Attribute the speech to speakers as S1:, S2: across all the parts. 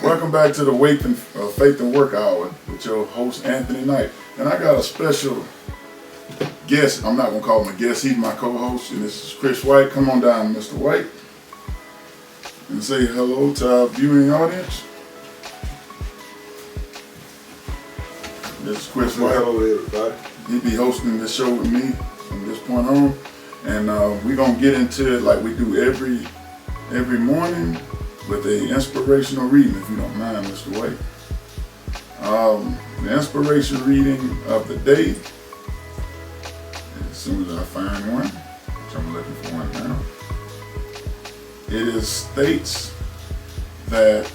S1: Welcome back to the Faith and Work Hour with your host, Anthony Knight. And I got a special guest. I'm not going to call him a guest. He's my co-host, and this is Chris White. Come on down, Mr. White, and say hello to our viewing audience. This is Chris White.
S2: Hello, everybody.
S1: He'll be hosting this show with me from this point on. And we're going to get into it like we do every morning with an inspirational reading, if you don't mind, Mr. White. The inspiration reading of the day, as soon as I find one, which I'm looking for one now, it states that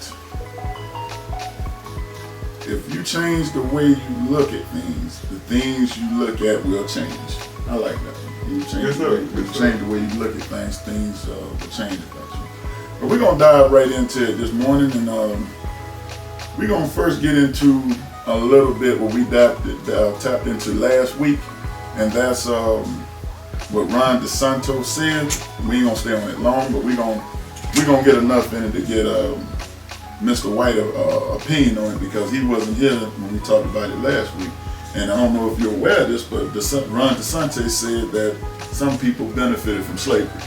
S1: if you change the way you look at things, the things you look at will change. I like that one. You change the way you look at things will change about you. But we're going to dive right into it this morning, and we're going to first get into a little bit what we tapped into last week, and that's what Ron DeSantis said. We ain't going to stay on it long, but we're going to get enough in it to get Mr. White's opinion on it, because he wasn't here when we talked about it last week. And I don't know if you're aware of this, but Ron DeSantis said that some people benefited from slavery.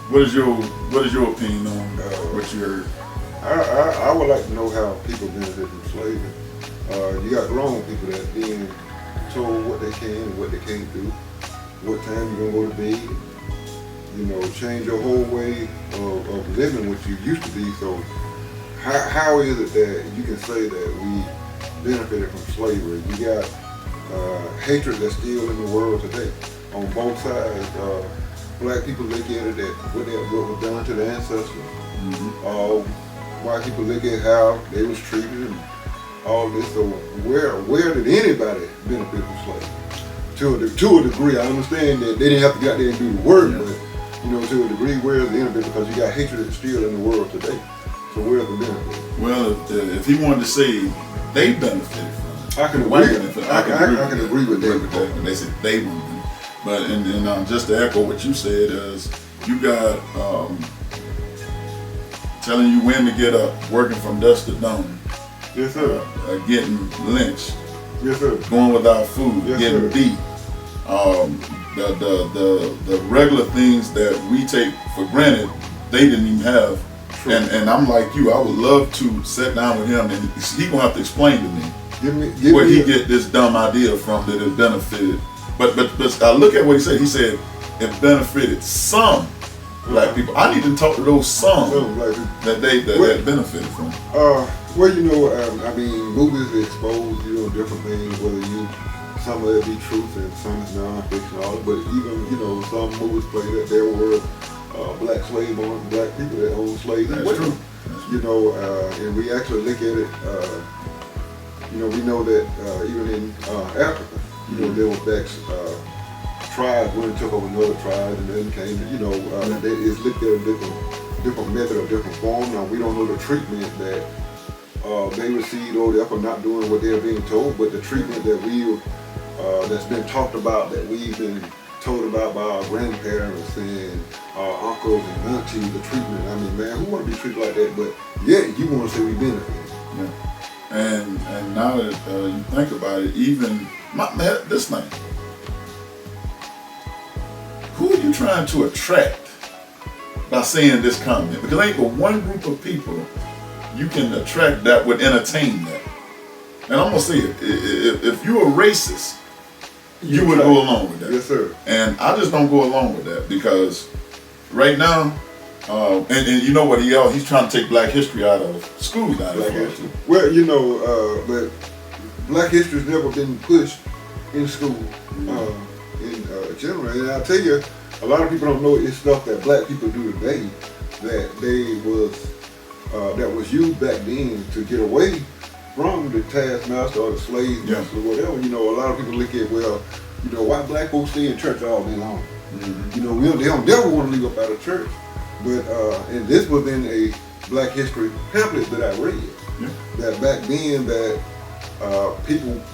S1: What is your opinion on what you heard?
S2: I would like to know how people benefit from slavery. You got grown people that being told what they can and what they can't do, what time you're gonna go to bed. You know, change your whole way of living what you used to be. So how is it that you can say that we benefited from slavery? You got hatred that's still in the world today on both sides. Black people look at it at what was done to the ancestors. Mm-hmm. White people look at how they was treated and all this. So where did anybody benefit from slavery? To a degree, I understand that they didn't have to get out there and do the work, but you know, to a degree, where's the benefit? Because you got hatred that's still in the world today. So where's the benefit?
S1: Well, if he wanted to say they benefited from it,
S2: I can agree with that.
S1: When they said they were. But and just to echo what you said, is you got telling you when to get up, working from dusk to dawn.
S2: Yes, sir.
S1: Getting lynched.
S2: Yes, sir.
S1: Going without food,
S2: yes,
S1: getting
S2: sir.
S1: beat. The regular things that we take for granted, they didn't even have. And I'm like you, I would love to sit down with him, and he gonna have to explain to me where he get this dumb idea from that it benefited. But I look at what he said. He said it benefited some black people. I need to talk to those some that benefited from.
S2: Well, you know, I mean, movies expose, you know, different things. Whether some of it be truth and some is non-fiction. But even, you know, some movies play that there were black slave owners, black people that owned slaves.
S1: That's true.
S2: You know, and we actually look at it. You know, we know that even in Africa. You know, there were blacks, tribes when it took over another tribe, and then came, you know, it's looked at a different method or different form. Now, we don't know the treatment that they received over there for not doing what they're being told, but the treatment that that's been talked about, that we've been told about by our grandparents and our uncles and aunties, the treatment. I mean, man, who want to be treated like that? But yeah, you want to say we benefit.
S1: Yeah. And now that you think about it, even this thing, who are you trying to attract by saying this comment? Because ain't but one group of people you can attract that would entertain that. And I'm gonna say it, if you're a racist, you would go along with that.
S2: Yes, sir.
S1: And I just don't go along with that, because right now, and you know what, he's trying to take Black history out of schools now.
S2: Well, you know, but Black history's never been pushed in school in general. And I'll tell you, a lot of people don't know it's stuff that black people do today that was used back then to get away from the taskmaster or the slave master or whatever. You know, a lot of people look at, well, you know, why black folks stay in church all day long? Mm-hmm. You know, they don't never want to leave up out of church. But and this was in a Black history pamphlet that I read. Yeah. That back then that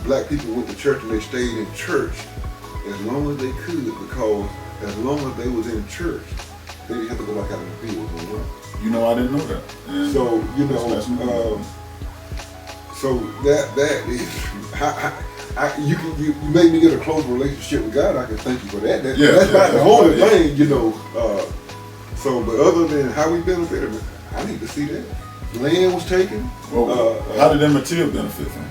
S2: black people went to church and they stayed in church as long as they could, because as long as they was in church, they have to go back out in the field and run.
S1: You know, I didn't know that. And
S2: So you know, so that is you made me get a close relationship with God. I can thank you for that. That's about the only thing, you know. So, but other than how we benefited, I need to see that. Land was taken.
S1: Well, how did Emmett Till benefit from it?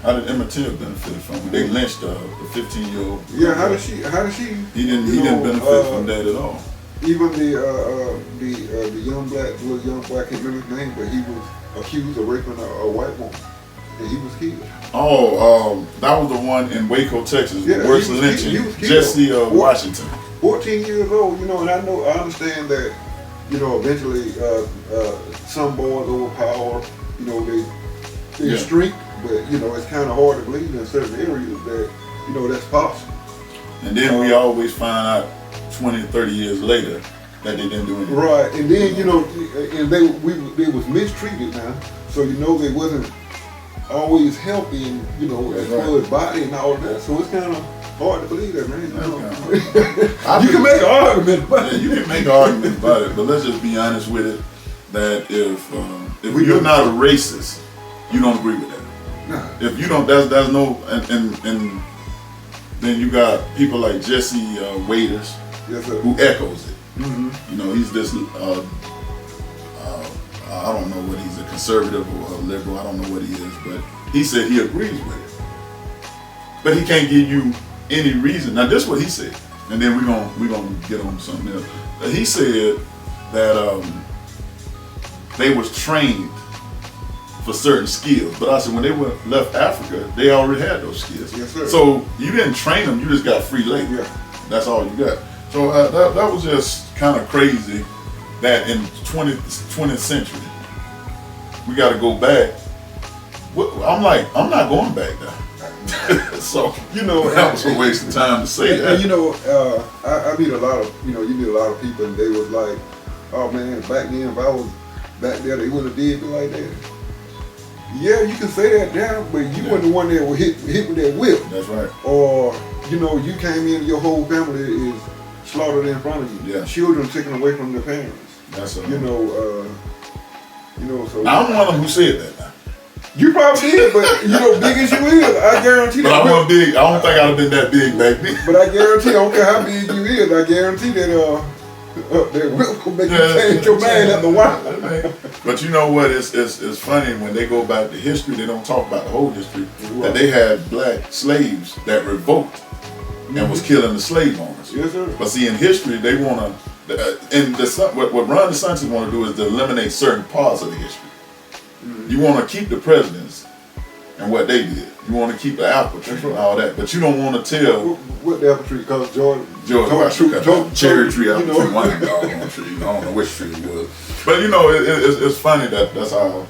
S1: How did Emmett Till benefit from it? They lynched the 15-year-old.
S2: Yeah, how did she?
S1: He didn't benefit from that at all.
S2: Even the young boy, I can't remember his name, but he was accused of raping a white woman, and he was killed.
S1: Oh, that was the one in Waco, Texas.
S2: Yeah,
S1: the worst lynching. Jesse Washington.
S2: 14 years old, you know, and I understand that, you know, eventually some boys overpower, you know, they streak, but you know, it's kind of hard to believe in certain areas that, you know, that's possible.
S1: And then we always find out 20, 30 years later that they didn't do anything.
S2: Right, and then, you know, and they was mistreated now, so you know they wasn't always helping, you know, as far as body and all that, so it's kind of hard to believe that, man. You know? You can make an argument about it.
S1: You can make an argument about it, but let's just be honest with it, that if you're not a racist, you don't agree with that.
S2: Nah.
S1: If you don't, there's no, and then you got people like Jesse Waiters, who echoes it.
S2: Mm-hmm.
S1: You know, he's this, I don't know what he's, a conservative or a liberal, I don't know what he is, but he said he agrees with it. But he can't give you any reason. Now this is what he said, and then we're gonna get on something else. He said that they was trained for certain skills, but I said when they left Africa, they already had those skills.
S2: Yes, sir.
S1: So you didn't train them; you just got free labor.
S2: Yeah.
S1: That's all you got. So that was just kind of crazy that in 20th century we got to go back. I'm not going back now. So
S2: you know,
S1: that was a waste of time to say that.
S2: And you know, I meet a lot of, you know, you meet a lot of people, and they was like, "Oh man, back then if I was back there, they wouldn't have did me like that." Yeah, you can say that now, but you weren't the one that was hit with that whip.
S1: That's right.
S2: Or you know, you came in, your whole family is slaughtered in front of you.
S1: Yeah.
S2: Children taken away from their parents.
S1: That's
S2: you know, so.
S1: Now, I'm one of them who said that now.
S2: You probably did, but you know, big as you is, I guarantee that.
S1: But I wasn't big. I don't think I'd have been that big back then.
S2: But I guarantee, I don't care how big you is, I guarantee that that whip will make you change your mind after a while.
S1: But you know what? It's funny when they go back to history. They don't talk about the whole history. That they had black slaves that revoked and was killing the slave owners.
S2: Yes, sir.
S1: But see, in history, they want to. What Ron DeSantis want to do is to eliminate certain parts of the history. You want to keep the presidents and what they did. You want to keep the apple tree and all that, but you don't want to tell.
S2: What the apple tree? Because George
S1: Washington, cherry tree, apple tree, one doggone tree. I don't know which tree it was. But you know, it's funny that's how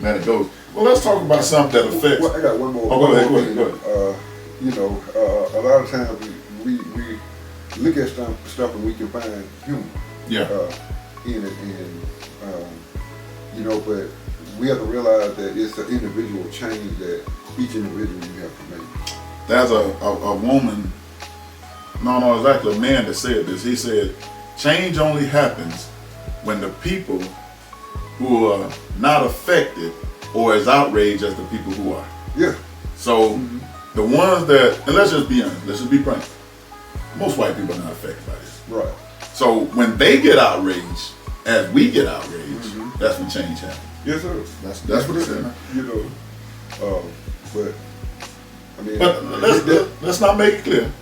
S1: that it goes. Well, let's talk about something that affects.
S2: Well, I got one more.
S1: Oh, go ahead.
S2: You know, a lot of times we look at stuff and we can find humor.
S1: Yeah.
S2: In it, and you know, but we have to realize that it's an individual change that each individual you have to make.
S1: There's a woman, no, exactly, a man that said this. He said, change only happens when the people who are not affected or as outraged as the people who are.
S2: Yeah.
S1: So the ones that, and let's just be honest, let's just be frank, most white people are not affected by this.
S2: Right.
S1: So when they get outraged, as we get outraged, that's when change happens.
S2: Yes, sir.
S1: That's what it said.
S2: You know, but I mean,
S1: but let's not make it clear.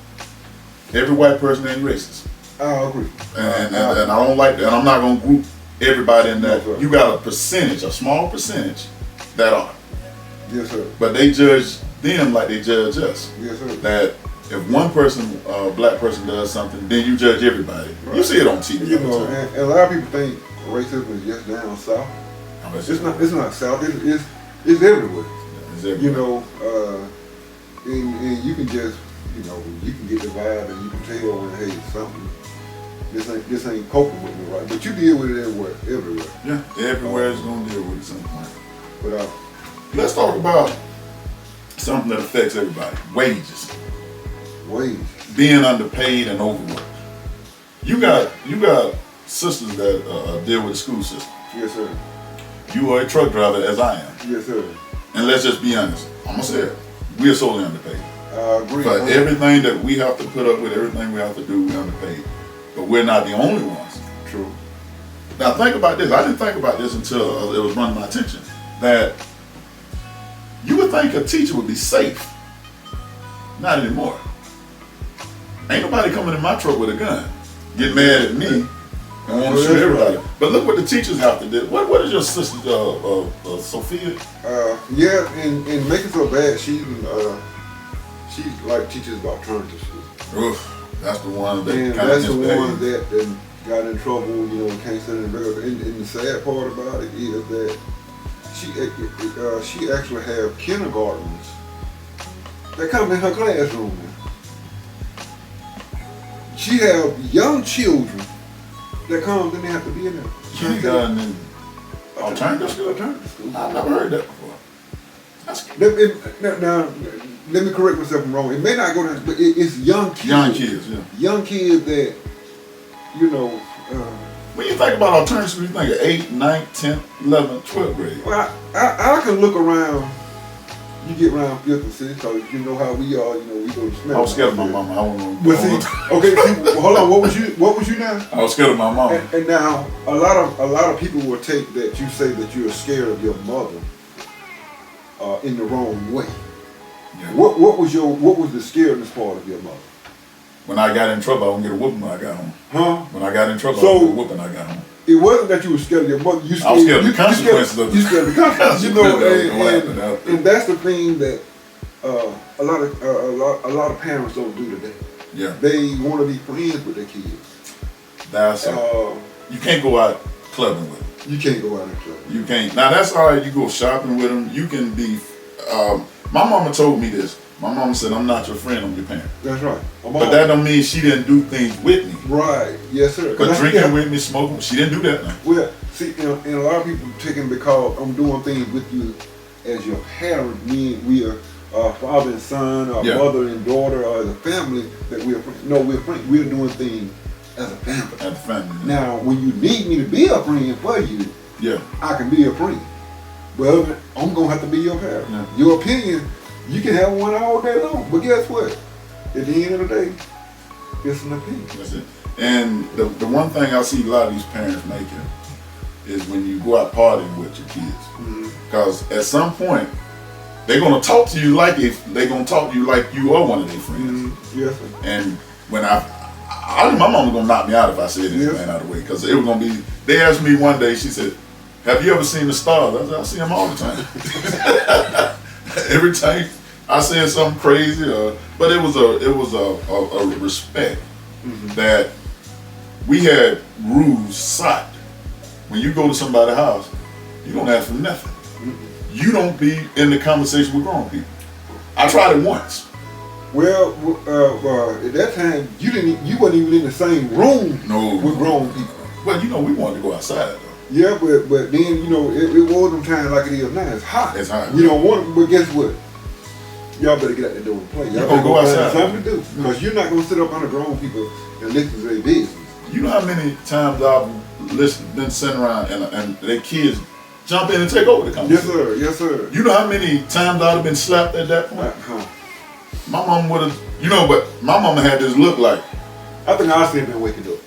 S1: Every white person ain't racist.
S2: I agree.
S1: And I don't like that. And I'm not gonna group everybody in that.
S2: No,
S1: you got a percentage, a small percentage, that are.
S2: Yes, sir.
S1: But they judge them like they judge us.
S2: Yes, sir.
S1: That if one person, a black person, does something, then you judge everybody. Right. You see it on TV.
S2: You know, and a lot of people think racism is just down south. It's not south. It's everywhere.
S1: It's everywhere.
S2: You know, and you can just, you know, you can get the vibe and you can tell when, hey, something, this ain't coping with me right. But you deal with it everywhere.
S1: Yeah, everywhere is gonna deal with it at some point.
S2: But
S1: let's talk about something that affects everybody: wages.
S2: Wages.
S1: Being underpaid and overworked. You got sisters that deal with the school system.
S2: Yes, sir.
S1: You are a truck driver, as I am.
S2: Yes, sir.
S1: And let's just be honest. I'm gonna say it. We are solely underpaid.
S2: I agree.
S1: For everything that we have to put up with, everything we have to do, we're underpaid. But we're not the only ones.
S2: True.
S1: Now think about this. I didn't think about this until it was running my attention. That you would think a teacher would be safe. Not anymore. Ain't nobody coming in my truck with a gun, get mad at me, and want to shoot everybody. But look what the teachers have to do. What is your sister, Sophia?
S2: Yeah, and make it so bad. She like teaches alternative school.
S1: Oof, that's the one that
S2: and
S1: kind
S2: that's
S1: of
S2: the one that got in trouble. You know, can't sit in the regular. And the sad part about it is that she actually have kindergartners that come in her classroom now. She have young children that come and they have to be in there.
S1: Kindergarten and alternative school?
S2: Alternative school.
S1: I've never heard that before. That's
S2: Now, let me correct myself if I'm wrong. It may not go down, but it's young kids.
S1: young kids, yeah.
S2: Young kids that, you know.
S1: When you think about alternative school, you think of 8th, 9th, 10th, 11th, 12th grade.
S2: Well, I can look around. You get around 5th and 6th, because you know how we are. You know, we go to smell.
S1: I was scared of my mama. I don't know.
S2: But see, okay, see, hold on. What was you now?
S1: I was scared of my mama.
S2: And now a lot of people will take that you say that you're scared of your mother in the wrong way.
S1: Yeah.
S2: What was the scaredness part of your mother?
S1: When I got in trouble, I wouldn't get a whooping when I got home.
S2: Huh?
S1: When I got in trouble, I
S2: So-
S1: wouldn't get a whooping when I got home.
S2: It wasn't that you were scared of your mother. You
S1: I was scared of the consequences of it.
S2: You scared of the consequences. You know,
S1: and
S2: and that's the thing that a lot of parents don't do today.
S1: yeah,
S2: They want to be friends with their kids.
S1: that's you can't go out clubbing with them.
S2: You can't go out and club.
S1: You can't. Now that's all right. You go shopping with them. You can be. My mama told me this. My mama said, "I'm not your friend. I'm your parent."
S2: That's right.
S1: But that don't mean she didn't do things with me.
S2: Right. Yes, sir.
S1: But drinking with me, smoking, she didn't do that now.
S2: Well, see, and a lot of people taking because I'm doing things with you as your parent, meaning we are father and son, or
S1: Yeah.
S2: mother and daughter, or as a family that we're friends. No, we're friends. We're doing things as a family.
S1: At the family.
S2: Now, when you need me to be a friend for you,
S1: Yeah.
S2: I can be a friend. Well, I'm gonna have to be your parent.
S1: Yeah.
S2: Your opinion, you can have one all day long, but guess what? At the end of the day, it's an opinion.
S1: That's it. And the one thing I see a lot of these parents making is when you go out partying with your kids. Because at some point, they're going to talk to you like they're going to talk to you like you are one of their friends.
S2: Yes, sir.
S1: And when I knew my mom was going to knock me out if I said anything out of the way. Because it was going to be, they asked me one day, she said, "Have you ever seen the stars?" I said, "I see them all the time." Every time I said something crazy, but it was a respect that we had rules set. When you go to somebody's house, you don't ask for nothing. You don't be in the conversation with grown people. I tried it once.
S2: Well, at that time, you wasn't even in the same room with grown people.
S1: Well, we wanted to go outside though.
S2: Yeah, but then it wasn't time like it is now. It's hot.
S1: It's hot.
S2: You don't want, but guess what? Y'all better get out the door and play. Y'all
S1: gonna go outside.
S2: Something to do because you're not gonna sit up under grown people and listen to their business.
S1: You know how many times I've been sitting around and their kids jump in and take over the conversation?
S2: Yes, sir. Yes, sir.
S1: You know how many times I'd have been slapped at that point? My mom would have, but my mama had this look like.
S2: I think I still been waking up.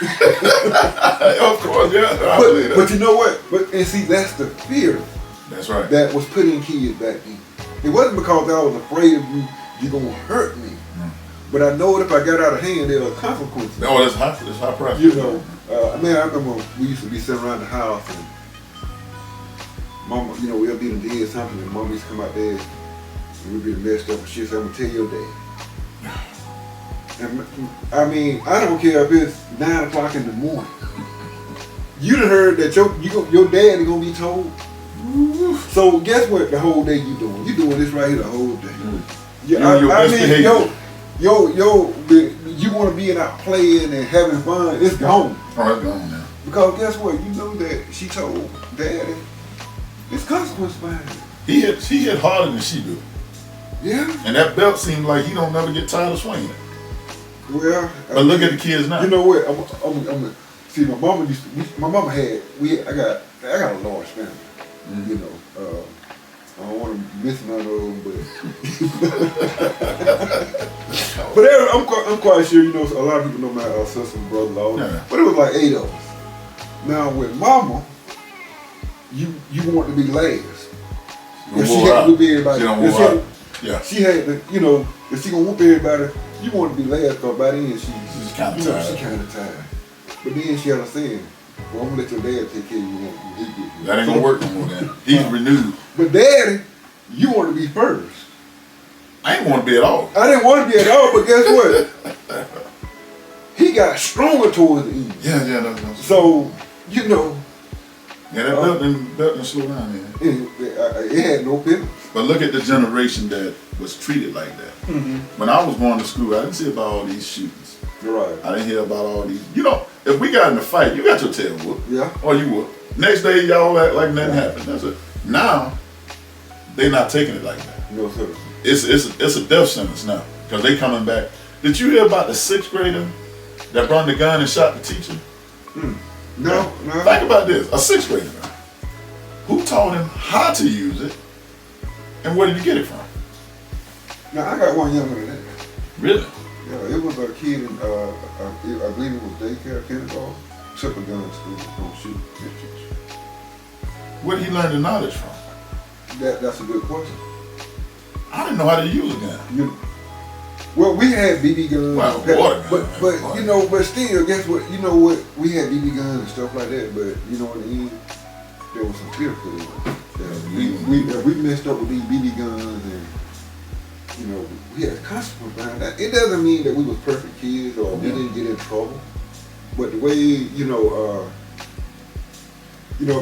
S1: Of course, yeah. I believe that.
S2: But you know what? And see, that's the fear.
S1: That's right.
S2: That was put in kids back then. It wasn't because I was afraid of you. You're gonna hurt me. But I know that if I got out of hand, there were consequences.
S1: Oh, that's high price.
S2: I remember we used to be sitting around the house and Mama, we'll be did something and Mama used to come out there and we'd be messed up and she'd say, "I'm gonna tell your dad." And I don't care if it's 9 o'clock in the morning. You done heard that your daddy gonna be told. So guess what? The whole day you doing? You doing this right here the whole day. Yeah, you want to be out playing and having fun. It's gone.
S1: Oh, it's gone now.
S2: Because guess what? You know that she told daddy. It's consequences behind it.
S1: He hit harder than she do.
S2: Yeah.
S1: And that belt seemed like he don't never get tired of swinging it.
S2: Well,
S1: but look at the kids now.
S2: You know what? I'm see. My mama had. I got a large family.
S1: Mm-hmm.
S2: You know, I don't want to miss none of them, but I'm quite sure. You know, a lot of people know my sister and brother-in-law, but it was like 8 of us. Now with mama, you want to be last. If she had to whoop everybody, she had to, you know, if she gonna whoop everybody, you want to be last because by then she's kind of tired. She's kind of tired. But then she understands. Well, I'm gonna let your dad take care of you when he gets here.
S1: That ain't gonna work no more then. He's renewed.
S2: But daddy, you want to be first.
S1: I ain't want to be at all.
S2: I didn't want to be at all, but guess what? He got stronger towards the end.
S1: Yeah,
S2: so, you know.
S1: Yeah, that belt didn't slow down then.
S2: It had no pivot.
S1: But look at the generation that was treated like that. Mm-hmm. When I was going to school, I didn't see about all these shootings.
S2: Right.
S1: I didn't hear about all these. You know, if we got in a fight, you got your tail whooped.
S2: Yeah.
S1: Or you would. Next day, y'all act like nothing happened. That's it. Now, they're not taking it like that.
S2: No, sir.
S1: It's a death sentence now because they coming back. Did you hear about the 6th grader that brought the gun and shot the teacher?
S2: No.
S1: Think about this. A 6th grader. Who taught him how to use it? And where did you get it from?
S2: Now, I got one younger than that.
S1: Really?
S2: Yeah, it was a kid in, I believe it was daycare, kindergarten. Took a gun to school, don't shoot.
S1: Where did he learn the knowledge from?
S2: That's a good question.
S1: I didn't know how to use a gun.
S2: Well, we had BB guns,
S1: but
S2: you know, but still, guess what? You know what? We had BB guns and stuff like that, but you know, in the end, there was some fear for it. We messed up with these BB guns, and you know, we had consequences behind that. It doesn't mean that we was perfect kids or we didn't get in trouble, but the way you know,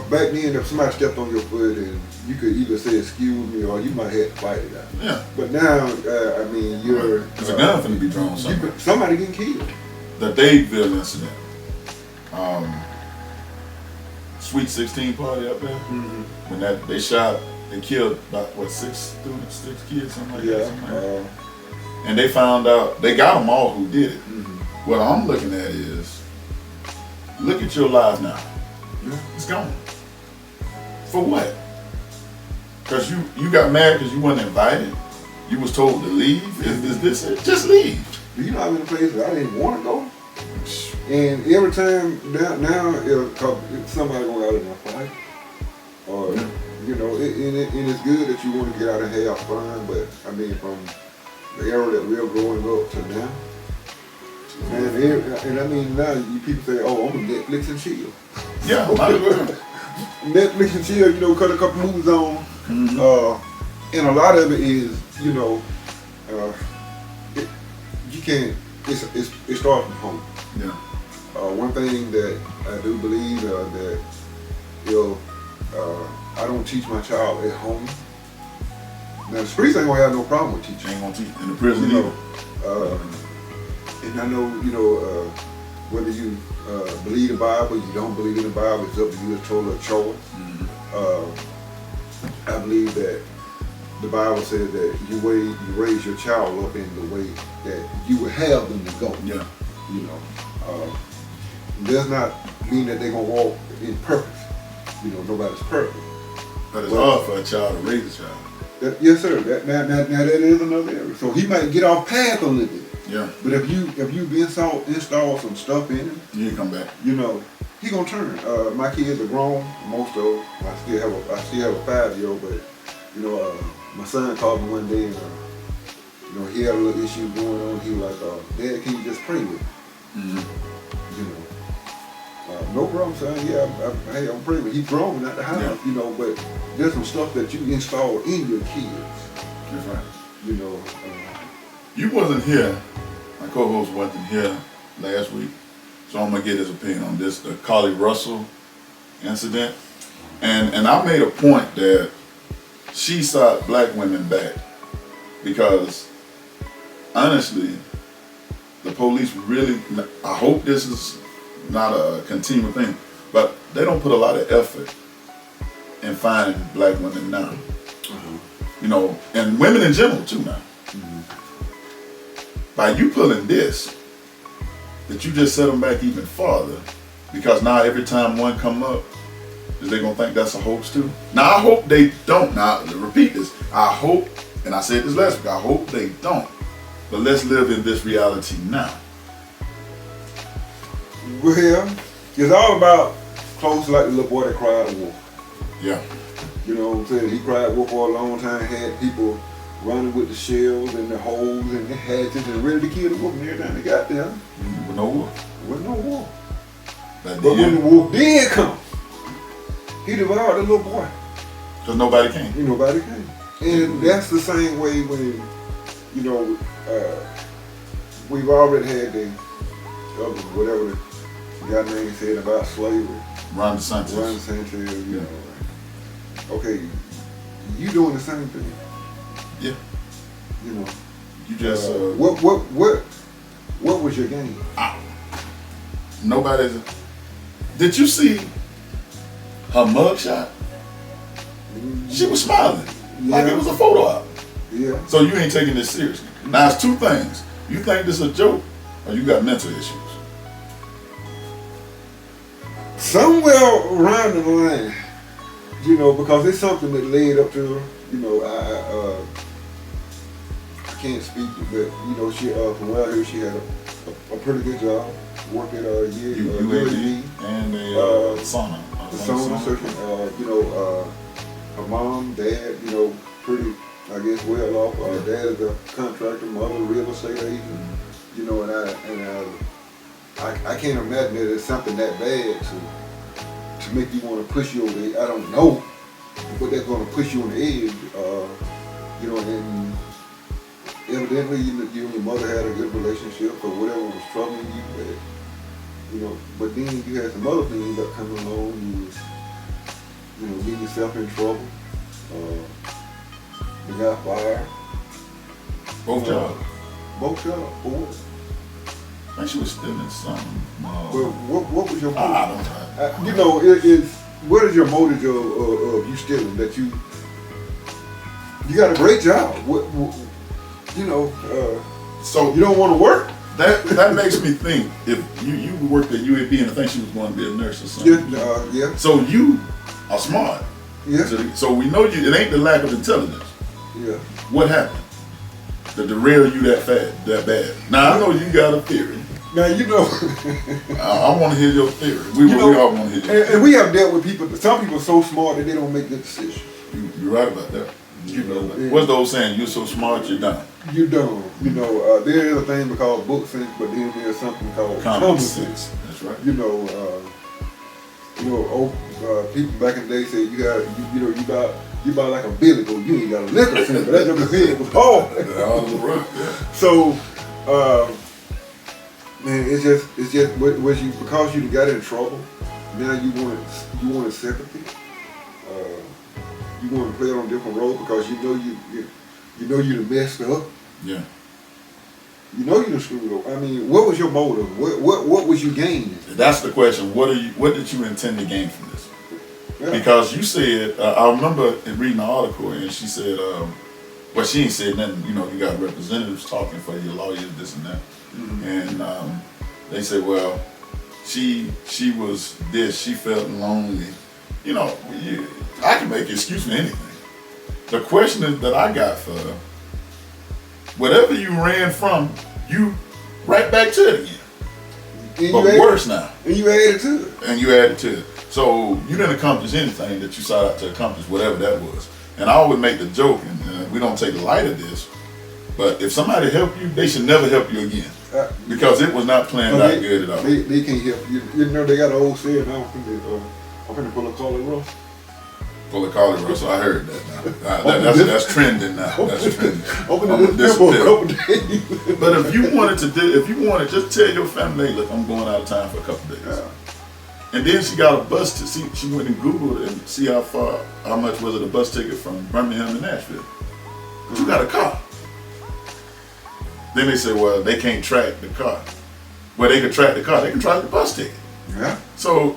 S2: back then, if somebody stepped on your foot and you could either say excuse me or you might have to fight it out.
S1: Yeah.
S2: But now, I mean, you're...
S1: There's a gun finna be drawn somewhere.
S2: Somebody getting killed.
S1: The Dadeville incident. Sweet 16 party up there. Mm-hmm. When they killed about, 6 students, 6 kids, something like that. Something like that. And they found out, they got them all who did it. Mm-hmm. What I'm looking at is, look at your life now. Yeah. It's gone. For what? Because you got married because you weren't invited. You was told to leave. Is this it? Just leave.
S2: Do you know how many places I didn't want to go? And every time now if somebody going out in a fight, or you know, and it's good that you want to get out and have fun. But I mean, from the era that we're growing up to now, and I mean now you people say, "Oh, I'm gonna Netflix and chill."
S1: Yeah,
S2: Netflix and chill. You know, cut a couple movies on. Mm-hmm. And a lot of it is, you know, you can't. It starts from home.
S1: Yeah.
S2: One thing that I do believe that I don't teach my child at home. Now the streets ain't gonna have no problem with teaching.
S1: Ain't gonna teach in the prison,
S2: you know. And I know, you know, whether you believe the Bible, you don't believe in the Bible, it's up to you. It's totally a choice. Mm-hmm. I believe that the Bible says that you raise your child up in the way that you would have them to go.
S1: Yeah.
S2: You know, does not mean that they're gonna walk in purpose. You know, nobody's perfect.
S1: But it's hard for a child to raise a child.
S2: Yes, sir. Now that is another area. So he might get off path a little bit.
S1: Yeah.
S2: But if you install some stuff in him,
S1: you come back.
S2: You know, he gonna turn. My kids are grown. Most of them. I still have a 5-year-old, but you know, my son called me one day and you know, he had a little issue going on. He was like, "Dad, can you just pray with me?" Mm-hmm. You know, no problem, son. Yeah, I'm praying with. He's grown out the house, you know, but there's some stuff that you install in your kids.
S1: That's right.
S2: You know,
S1: you wasn't here. My co-host wasn't here last week, so I'm gonna get his opinion on this, the Carlee Russell incident, and I made a point that she sought black women back because honestly, the police really, I hope this is not a continual thing, but they don't put a lot of effort in finding black women now. Mm-hmm. You know, and women in general too now. Mm-hmm. By you pulling this, that you just set them back even farther, because now every time one come up, is they gonna think that's a hoax too? Now I hope they don't. Now repeat this. I hope, and I said this last week, I hope they don't. But let's live in this reality now.
S2: Well, it's all about close like the little boy that cried wolf.
S1: Yeah.
S2: You know what I'm saying? He cried wolf for a long time, had people running with the shells and the holes and the hatchets and ready to kill the wolf, and every time they got there,
S1: With no wolf.
S2: with no wolf.
S1: But
S2: when the wolf did come, he devoured the little boy.
S1: Because nobody came.
S2: Nobody came. And that's the same way when, you know, we've already had whatever the guy name said about slavery.
S1: Ron DeSantis.
S2: Ron DeSantis, you know. Okay, you doing the same thing.
S1: Yeah.
S2: You know.
S1: You just
S2: what was your game?
S1: Nobody's. Did you see her mugshot? She was smiling like it was a photo op.
S2: Yeah.
S1: So you ain't taking this seriously. Now it's two things. You think this is a joke, or you got mental issues.
S2: Somewhere around the line, you know, because it's something that led up to her. You know, I can't speak, but you know, she from what I hear, she had a pretty good job. Worked at
S1: UAD and a sauna.
S2: The sauna circuit. You know, her mom, dad, you know, pretty, I guess, well off. Dad is a contractor, mother, real estate agent. You know, and I can't imagine that it's something that bad to make you want to push you over the edge. I don't know, but that's going to push you on the edge. You know, and evidently you and your mother had a good relationship or whatever was troubling you, but you know, but then you had some other things that coming along. You know, getting yourself in trouble. You got fired.
S1: Both jobs.
S2: Both jobs. Both.
S1: I think she was stealing something.
S2: Well, what was your motive?
S1: I don't know.
S2: You know, what is your motive of you stealing? That you got a great job. You know, so you don't want to work.
S1: That makes me think if you worked at UAB and I think she was going to be a nurse or something.
S2: Yeah.
S1: So you are smart.
S2: Yeah.
S1: So we know you. It ain't the lack of intelligence.
S2: Yeah.
S1: What happened to derail you that bad? Now I know you got a theory.
S2: Now you know.
S1: I want to hear your theory. We all want to hear your theory.
S2: And we have dealt with people. Some people are so smart that they don't make good decisions.
S1: You're right about that. You know, what's the old saying? You're so smart, you're dumb.
S2: You don't. You know, there is a thing called book sense, but then there's something called common sense.
S1: That's right.
S2: You know, people back in the day say you buy like a billy goat, you ain't got a liquor sense, but that's what the head was hard. So, man, it's just was you because you got in trouble. Now you want sympathy. You want to play it on a different role because you know you done messed up.
S1: Yeah.
S2: You know you done screwed up. I mean, what was your motive? What was you gaining?
S1: That's the question. What did you intend to gain from this?
S2: Yeah.
S1: Because you said, I remember reading the article and she said, well, she ain't said nothing. You know, you got representatives talking for your lawyers, this and that, and they said, well, she was this. She felt lonely. You know, I can make an excuse for anything. The question that I got for her, whatever you ran from, you right back to it again. But worse now.
S2: And you added to it.
S1: And you added to it. So you didn't accomplish anything that you sought out to accomplish, whatever that was. And I always make the joke, and we don't take light of this, but if somebody helped you, they should never help you again. Because it was not planned out good at all.
S2: They can't help you. You know, they got an old saying now, I'm finna pull a Carlee Russ.
S1: Pull a Carlee Russ, I heard that now. That's trending now. That's trending.
S2: Open this for a couple days.
S1: But if you wanted, just tell your family, hey, look, I'm going out of town for a couple days. Yeah. And then she got a bus to see. She went and Googled and see how much was it a bus ticket from Birmingham to Nashville. But you got a car. Then they said, well, they can't track the car. Well, they can track the car. They can track the bus ticket.
S2: Yeah.
S1: So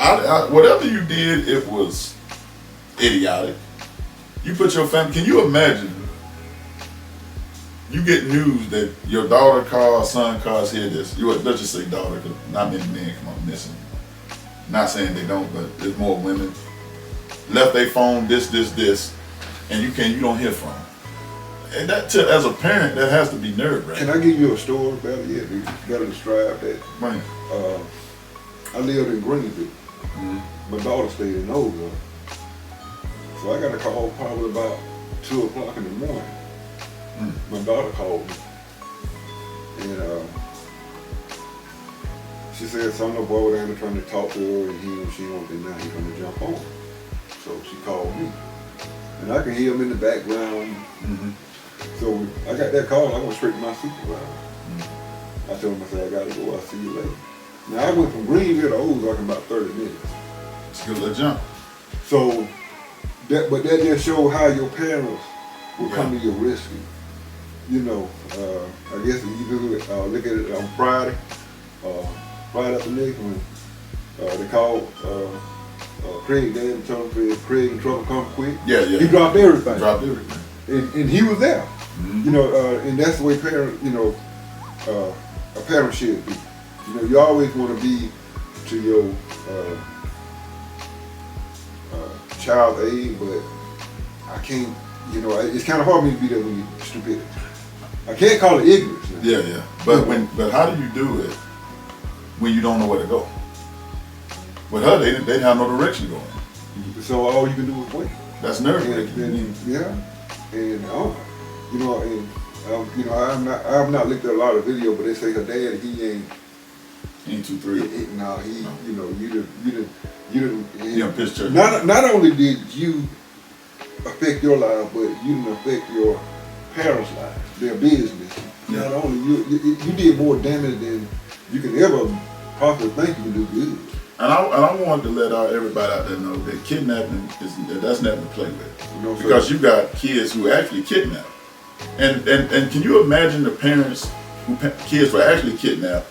S1: whatever you did, it was idiotic. You put your family. Can you imagine? you get news that your daughter calls, son calls, hear this. Let's just say daughter, because not many men come up missing. Not saying they don't, but there's more women. Left their phone, this, and you don't hear from them. And that, as a parent, that has to be nerve-wracking.
S2: Can I give you a story better? Yeah, you gotta describe that.
S1: Right.
S2: I lived in Greenville. My daughter stayed in Oakville. So I got a call probably about 2 o'clock in the morning. My daughter called me. And she said some little boy was down there trying to talk to her, and she don't think now he's gonna jump on. So she called me. And I can hear him in the background. So I got that call, I went straight to my supervisor. I told him, I said, I gotta go, I'll see you later. Now I went from Greenville to Ozark in about 30 minutes.
S1: It's a good little jump.
S2: So, but that just showed how your parents will come to your rescue. You know, I guess if you look at it on Friday afternoon when they called Craig, Dad, and told him Craig in trouble, come quick.
S1: Yeah.
S2: He dropped everything.
S1: Dropped everything.
S2: And he was there. You know, and that's the way parents, you know, a parent should be. You know, you always want to be to your child's aid, but I can't, you know, it's kind of hard for me to be there when you're stupid. I can't call it ignorance. Now.
S1: Yeah. But how do you do it when you don't know where to go? With her, they didn't have no direction going.
S2: So all you can do is wait.
S1: That's nerve-wracking.
S2: Yeah, and you know, and you know, I've not looked at a lot of video, but they say her dad, he ain't
S1: 2, 3.
S2: No, you know, you didn't
S1: Piss church.
S2: Not only did you affect your life, but you didn't affect your parents' lives, their business.
S1: Yeah.
S2: Not only you did more damage than you could ever possibly think you could do good.
S1: And I wanted to let everybody out there know that kidnapping that's nothing to play with.
S2: You know,
S1: because you got kids who actually kidnap. And can you imagine the parents who kids were actually kidnapped,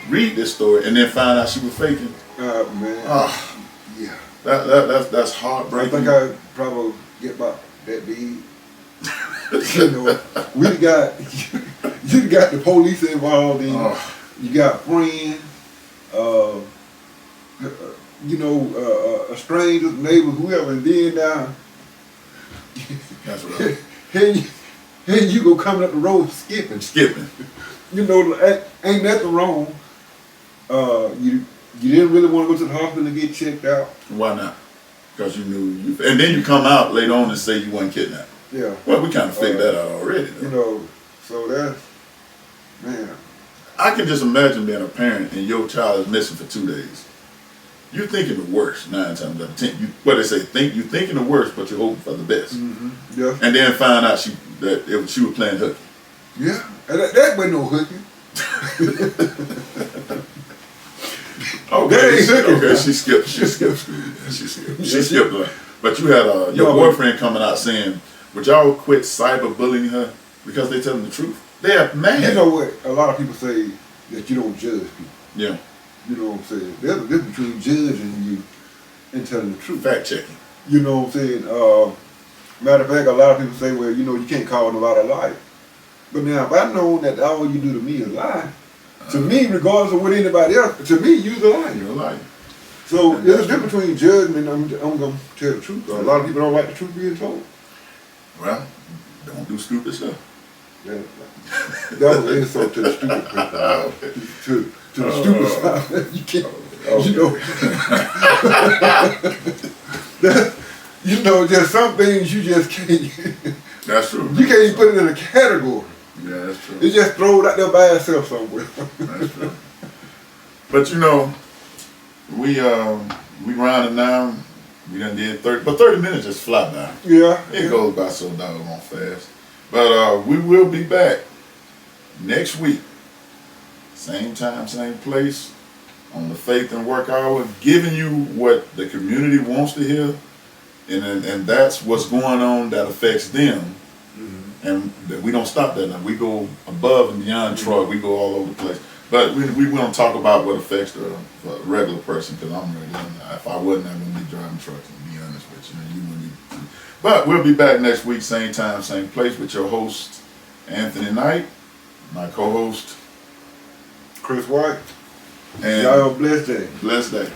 S1: read this story, and then find out she was faking?
S2: Man. Yeah.
S1: That's heartbreaking.
S2: I think I probably get about that big. You know, you got the police involved in. You got friends. You know, a stranger, neighbor, whoever, and then now,
S1: that's right.
S2: and you go coming up the road skipping. You know, ain't nothing wrong. You didn't really want to go to the hospital and get checked out.
S1: Why not? Because you knew and then you come out later on and say you weren't kidnapped.
S2: Yeah.
S1: Well, we kind of figured that out already, though.
S2: You know, so that's, man.
S1: I can just imagine being a parent and your child is missing for 2 days. You're thinking the worst 9 times out of 10. What they say, you're thinking the worst, but you're hoping for the best.
S2: Yeah.
S1: And then find out she was playing hooky.
S2: Yeah, and that wasn't no hooky.
S1: Okay, she skipped school. She skipped. But you had your boyfriend coming out saying, would y'all quit cyberbullying her because they telling the truth? They are mad.
S2: You know what? A lot of people say that you don't judge people.
S1: Yeah.
S2: You know what I'm saying? There's a difference between judging you and telling the truth.
S1: Fact checking.
S2: You know what I'm saying? Matter of fact, a lot of people say, well, you know, you can't call a lot of liars. But now, if I know that all you do to me is lie, to me, regardless of what anybody else, to me, you're a liar.
S1: You're a liar.
S2: So there's a difference between judging and I'm going to tell the truth. A lot of people don't like the truth being told.
S1: Well, don't do stupid stuff.
S2: Yeah. That was an insult to the stupid people. To the stupid side. You can't, you know, there's some things you just can't.
S1: That's true.
S2: You can't even put it in a category.
S1: Yeah, that's true.
S2: It just throw it out there by itself somewhere.
S1: That's true. But you know, we rounded down. We done did 30, but 30 minutes just fly by.
S2: Yeah.
S1: It goes by so doggone fast. But we will be back next week. Same time, same place, on the Faith and Work Hour, giving you what the community wants to hear, and that's what's going on that affects them. And we don't stop there now. We go above and beyond Troy. We go all over the place. But we don't talk about what affects the regular person, because I'm ready. If I wasn't, I wouldn't be driving trucks, to be honest with you. You wouldn't be. But we'll be back next week, same time, same place, with your host, Anthony Knight, my co-host.
S2: Chris White.
S1: And
S2: y'all have a blessed day.
S1: Blessed day.